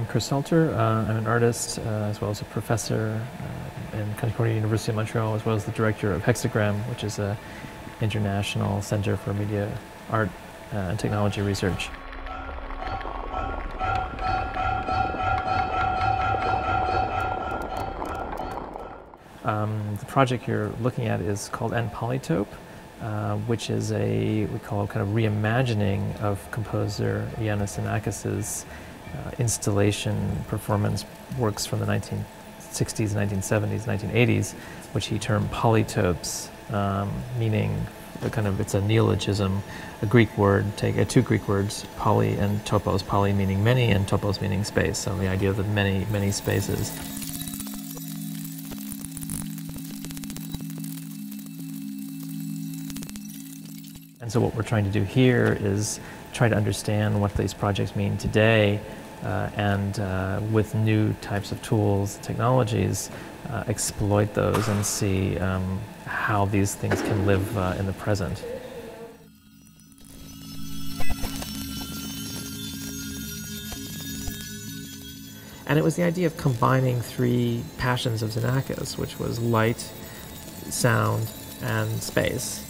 Chris Salter. I'm an artist as well as a professor in Contemporary University of Montreal, as well as the director of Hexagram, which is an international center for media art and technology research. The project you're looking at is called n-Polytope, which is we call it kind of reimagining of composer Iannis Xenakis' installation performance works from the 1960s, 1970s, 1980s, which he termed Polytopes, meaning it's a neologism, a Greek word, two Greek words, poly and topos, poly meaning many and topos meaning space, so the idea of the many spaces. And so what we're trying to do here is try to understand what these projects mean today, and with new types of tools, technologies, exploit those and see how these things can live in the present. And it was the idea of combining three passions of Xenakis, which was light, sound, and space.